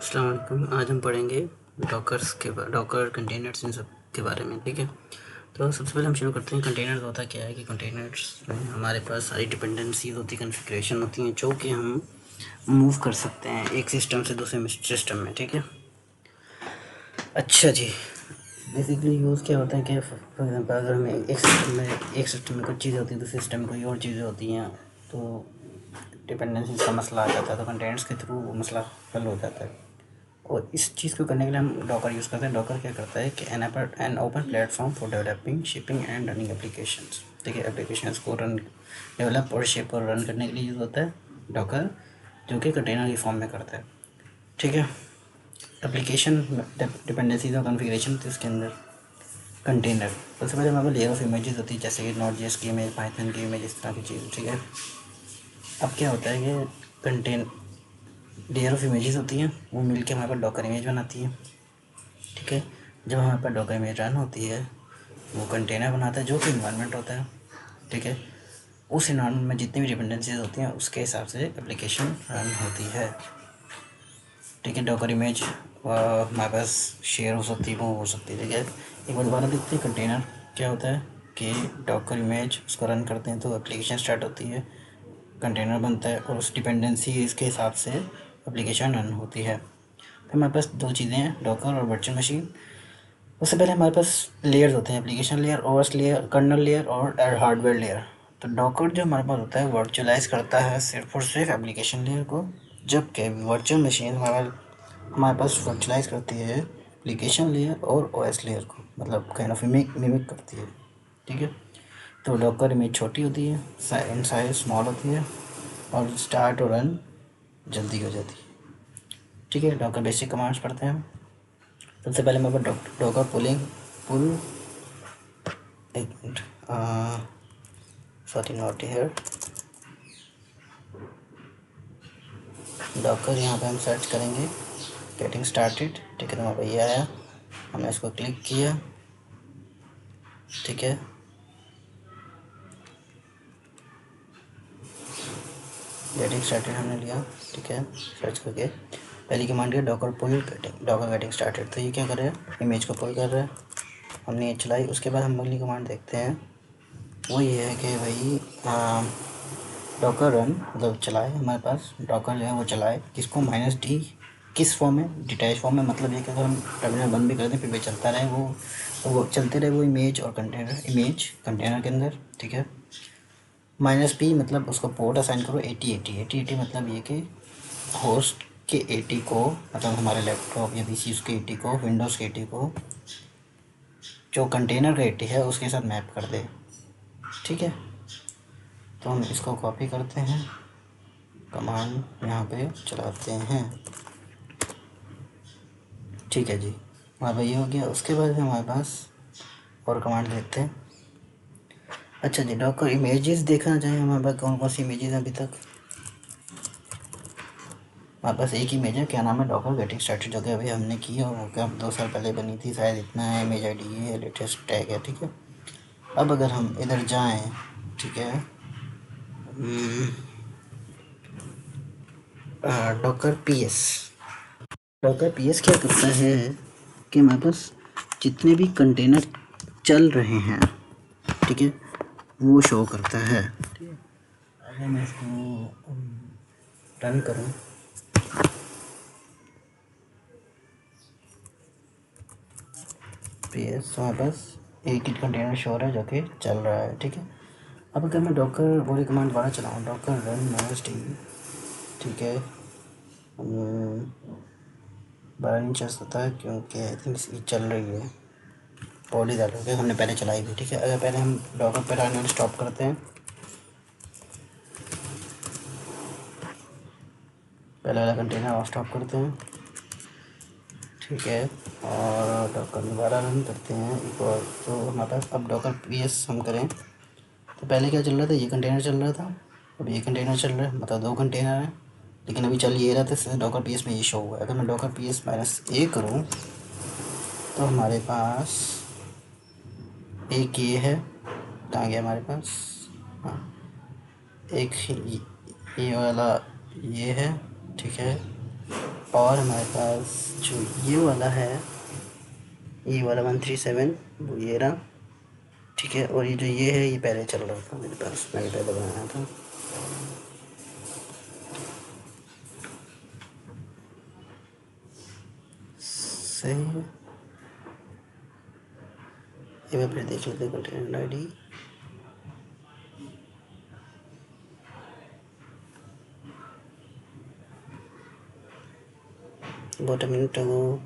अस्सलाम वालेकुम। आज हम पढ़ेंगे डॉकर कंटेनर्स इन सब के बारे में। ठीक है, तो सबसे पहले हम शुरू करते हैं। कंटेनर्स होता क्या है कि कंटेनर्स में हमारे पास सारी डिपेंडेंसीज होती है, कॉन्फ़िगरेशन होती हैं जो कि हम मूव कर सकते हैं एक सिस्टम से दूसरे सिस्टम में। ठीक है, अच्छा जी, बेसिकली यूज़ क्या होता है कि फॉर एग्जांपल अगर हमें एक सिस्टम में कुछ चीज़ें होती हैं, दूसरे सिस्टम में कोई और चीज़ें होती हैं, तो डिपेंडेंसी का मसला आ जाता है, तो कंटेनर्स के थ्रू वो मसला हल हो जाता है। और इस चीज़ को करने के लिए हम डॉकर यूज़ करते हैं। डॉकर क्या करता है कि an open platform for developing, shipping and running applications. ठीक है, एप्लीकेशंस को डेवलप और शिप और रन करने के लिए यूज़ होता है डॉकर, जो कि कंटेनर की फॉर्म में करता है। ठीक है, एप्लीकेशन डिपेंडेंसीज और कॉन्फ़िगरेशन थी उसके अंदर कंटेनर। सबसे पहले हमारे पास लेयर ऑफ इमेजेस होती है, जैसे कि नोड.जेएस की इमेज, पाइथन की इमेज, इस तरह की चीज़। ठीक है, अब क्या होता है कि कंटेन लेयर ऑफ इमेजेस होती हैं, वो मिलकर हमारे पास डॉकर इमेज बनाती हैं। ठीक है, जब हमारे पास डॉकर इमेज रन होती है, वो कंटेनर बनाता है जो कि इन्वायरमेंट होता है। ठीक है, उस इन्वायरमेंट में जितनी भी डिपेंडेंसीज होती हैं उसके हिसाब से एप्लीकेशन रन होती है। ठीक है, डॉकर इमेज हमारे पास शेयर हो सकती है, वो हो सकती है। ठीक है, एक बार दोबारा देखते हैं। कंटेनर क्या होता है कि डॉकर इमेज उसको रन करते हैं तो एप्लीकेशन स्टार्ट होती है, कंटेनर बनता है और उस डिपेंडेंसी इसके हिसाब से एप्लीकेशन रन होती है। फिर हमारे पास दो चीज़ें हैं, डॉकर और वर्चुअल मशीन। उससे पहले हमारे पास लेयर्स होते हैं, application layer, OS layer, kernel layer और हार्डवेयर लेयर। तो डॉकर जो हमारे पास होता है वर्चुअलाइज करता है सिर्फ और सिर्फ एप्लीकेशन लेयर को, जबकि वर्चुअल मशीन हमारे पास वर्चुअलाइज करती है एप्लीकेशन लेयर और ओएस लेयर को, मतलब काइंड ऑफ मिमिक करती है। ठीक है, तो डॉकर इमेज छोटी होती है, इन साइज स्मॉल होती है और स्टार्ट और रन जल्दी हो जाती है। ठीक है, डॉकर बेसिक कमांड्स पढ़ते हैं हम। सबसे पहले हमारे पास डॉकर पुल, एक minute, sorry not here, Docker यहाँ पे हम सर्च करेंगे गेटिंग स्टार्टेड। ठीक है, तो वहाँ पर ये आया, हमने इसको क्लिक किया। ठीक है, गेटिंग स्टार्टेड हमने लिया। ठीक है, सर्च करके पहली कमांड है डॉकर गेटिंग स्टार्टेड। तो ये क्या कर रहा है, इमेज को पुल कर रहा है। हमने ये चलाई, उसके बाद हम अगली कमांड देखते हैं। वो ये है कि भाई डॉकर रन मतलब चलाए, हमारे पास डॉकर जो है वो चलाए किसको, -d, किस फॉर्म में, डिटैच फॉर्म में। मतलब ये कि अगर हम टर्मिनल बंद भी कर दें फिर भी चलता रहे, वो चलते रहे वो इमेज कंटेनर के अंदर। ठीक है, -p मतलब उसको पोर्ट असाइन करो 8080 मतलब ये कि होस्ट के 80 को, मतलब हमारे लैपटॉप या पीसी उसके 80 को, विंडोज़ के 80 को जो कंटेनर का 80 है उसके साथ मैप कर दे। ठीक है, तो हम इसको कॉपी करते हैं, कमांड यहाँ पे चलाते हैं। ठीक है जी, हमारा भाई ये हो गया। उसके बाद हमारे पास और कमांड देखते हैं। अच्छा जी, डॉकर इमेजेस देखना चाहिए हमारे पास कौन कौन सी इमेजेस हैं अभी तक। हमारे पास एक इमेज है, क्या नाम है, डॉकर गेटिंग स्टार्टेड, जो कि अभी हमने की और वो क्या 2 साल पहले बनी थी शायद, इतना है। इमेज आई डी है, लेटेस्ट टैग है। ठीक है, अब अगर हम इधर जाएँ, ठीक है, डॉकर पी एस क्या करता है कि हमारे पास जितने भी कंटेनर चल रहे हैं, ठीक है, वो शो करता है। ठीक है, अगर मैं इसको रन करूँ, पी.एस. हमारे पास एक ही कंटेनर शो रहा है जो कि चल रहा है। ठीक है, अब अगर मैं डॉकर वाली कमांड दोबारा चलाऊँ, डॉकर रन -d, ठीक है, बड़ा नहीं चल सकता है क्योंकि आई थिंक ये चल रही है, पॉली डाल के हमने पहले चलाई थी। ठीक है, अगर पहले हम डॉकर पे रन स्टॉप करते हैं, पहले वाला कंटेनर ऑफ स्टॉप करते हैं। ठीक है, और डॉकर दोबारा रन करते हैं एक और, तो हमारे पास अब डॉकर पी.एस. हम करें तो पहले क्या चल रहा था, ये कंटेनर चल रहा था, अब ये कंटेनर चल रहा है, मतलब 2 कंटेनर हैं, लेकिन अभी चल ये रहा था, इससे डॉकर पी.एस. में ये शो हुआ है। अगर मैं डॉकर पी.एस. -a करूँ तो हमारे पास एक ये है, कहाँ गया हमारे पास, हाँ, एक ये वाला ये है। ठीक है, और हमारे पास जो ये वाला है, ये वाला 137 वो ये रहा, ठीक है। और ये जो ये है ये पहले चल रहा था मेरे पास, मैंने पहले बनाया था। सही है, ये मैं फिर देख लेते container ID. about a minute ago।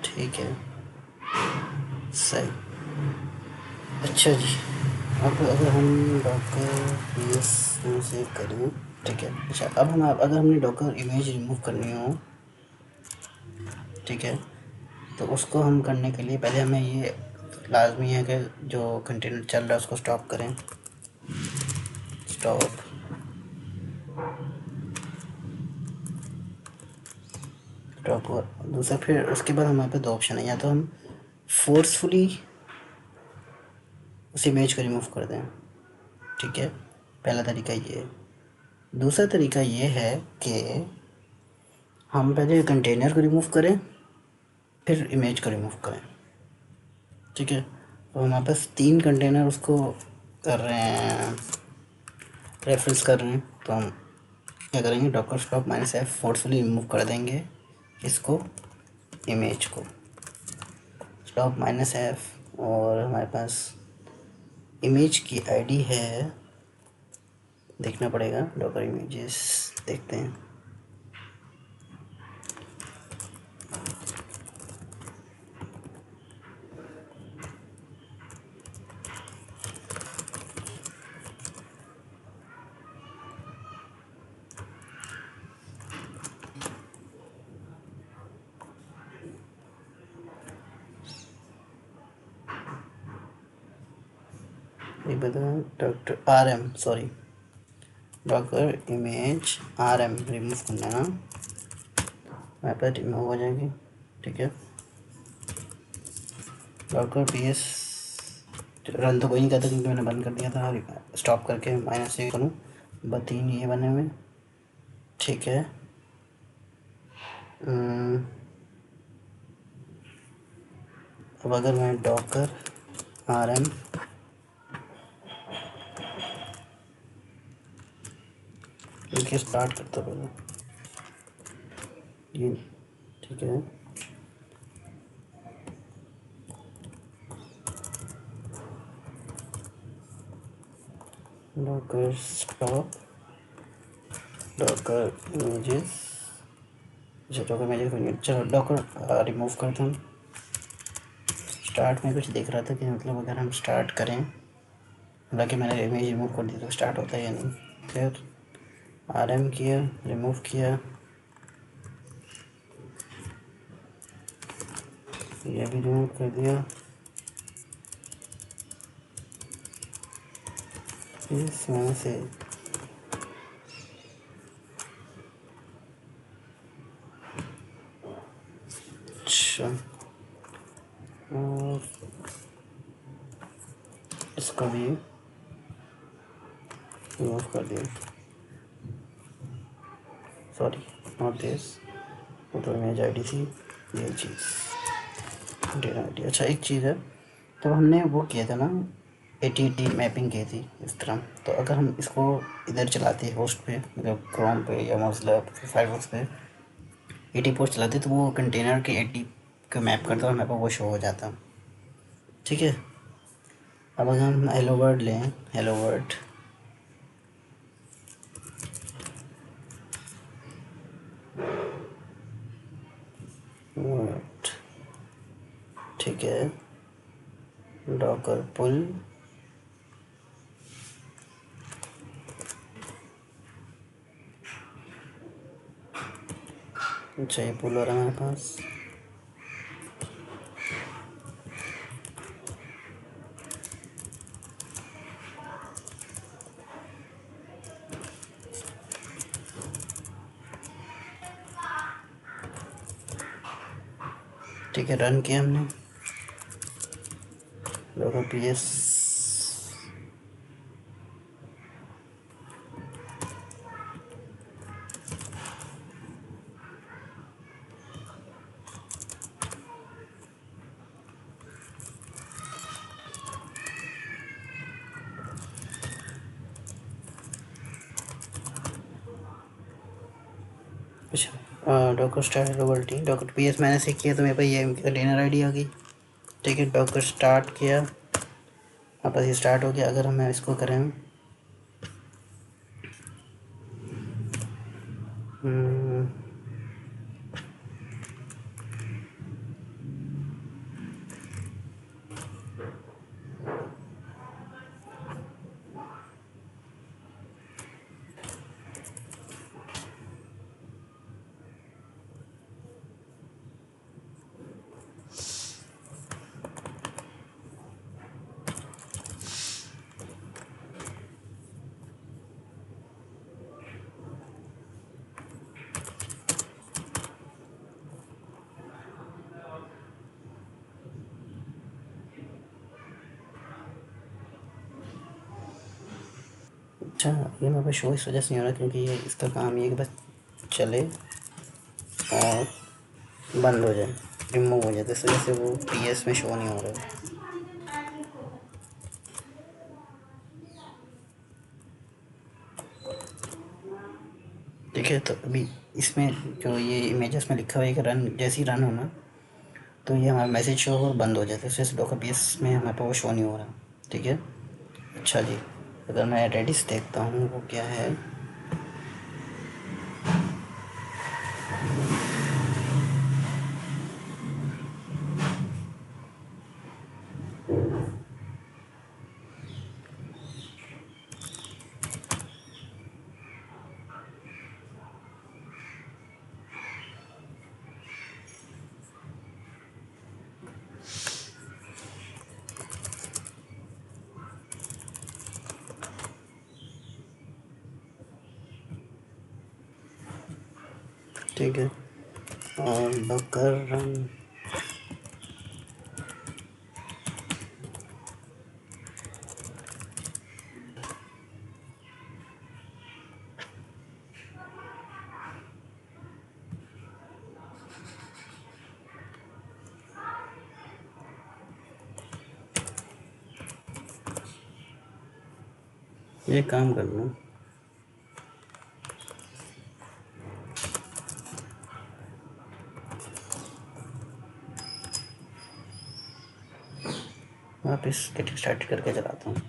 ठीक है, सही। अच्छा जी, अब अगर हम डॉकर यस सेव करें, ठीक है। अच्छा, अब हम अगर हमने डॉकर इमेज रिमूव करनी हो, ठीक है, तो उसको हम करने के लिए पहले हमें ये लाजमी है कि जो कंटेनर चल रहा है उसको स्टॉप करें। Stop, stop. और दूसरा फिर उसके बाद हमारे पास दो ऑप्शन है, या तो हम फोर्सफुली उस इमेज को रिमूव कर दें, ठीक है, पहला तरीका ये है। दूसरा तरीका ये है कि हम पहले कंटेनर को रिमूव करें फिर इमेज को रिमूव करें, ठीक है। तो हमारे पास 3 कंटेनर उसको कर रहे हैं, रेफरेंस कर रहे हैं, तो हम क्या करेंगे, Docker stop -f forcefully remove कर देंगे इसको, इमेज को। स्टॉप -f, और हमारे पास इमेज की आईडी है, देखना पड़ेगा, डॉकर इमेजेस देखते हैं। ये बता, doctor RM, sorry, Docker image RM remove करना है ना, वहाँ पर रिमूव हो जाएगी, ठीक है। डॉकर PS रन तो कोई नहीं करता क्योंकि मैंने बंद कर दिया था, स्टॉप करके -से करूँ, 3 ये बने हुए, ठीक है। अब अगर मैं डॉकर RM इनके स्टार्ट करता पहले ये, ठीक है। Docker stop, Docker images, Docker images, चलो डॉकर रिमूव करते हैं। स्टार्ट में कुछ देख रहा था कि मतलब अगर हम स्टार्ट करें, हालांकि मैंने इमेज रिमूव कर दी तो स्टार्ट होता है या नहीं। फिर RM किया, रिमूव किया, ये भी रिमूव कर दिया, इसमें से अच्छा, और इसका भी रिमूव कर दिया, सॉरी नॉट दिस, वो तो इमेज आईडी थी, ये चीज़ डेटा आईडी। अच्छा, एक चीज़ है, तो हमने वो किया था ना, ATT मैपिंग की थी इस तरह, तो अगर हम इसको इधर चलाते हैं होस्ट पे, मतलब क्रोम पे या मोज़िला फायरफॉक्स पे 80 पोस्ट चलाते तो वो कंटेनर के 80 को मैप करता और हमारे पास वो शो हो जाता, ठीक है। अब अगर हम हेलो वर्ल्ड लें, हेलो वर्ल्ड, ठीक है, डॉकर पुल, अच्छा ये पुल हो रहा है हमारे पास, ठीक है। रन किया हमने, डॉकर PS अच्छा डॉकर स्टार्ट हेलोवर्ल्टी डॉकर PS मैंने से किया तो मेरे पास ये कंटेनर आईडी आ गई। ठीक है, डॉकर स्टार्ट किया, अब ये स्टार्ट हो गया। अगर हम इसको करें अच्छा, ये मेरे पास शो इस वजह से नहीं हो रहा क्योंकि ये इसका काम ये है कि बस चले और बंद हो जाए, रिमूव हो जाए, तो इस वजह से वो PS में शो नहीं हो रहा है। ठीक है, तो अभी इसमें जो ये इमेजेस में लिखा हुआ है कि रन, जैसे ही रन होना तो ये हमारा मैसेज शो और बंद हो जाता है, इस वजह से डॉकर PS में हमारे पास वो शो नहीं हो रहा। ठीक है, अच्छा जी, अगर मैं रेडिस देखता हूँ वो क्या है, ठीक है, और डॉकर रन, ये काम कर लूँ। वापस गेटिंग स्टार्ट करके चलाता हूँ।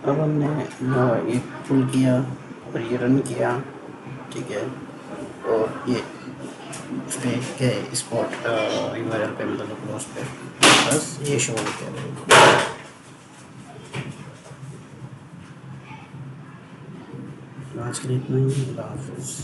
अब हमने ये पुल किया और ये रन किया। ठीक है, और ये उस पर क्या स्पॉट URL पे, मतलब क्लोज पे बस ये शो हो गया। आज के लिए इतना ही, अल्लाह हाफिज़।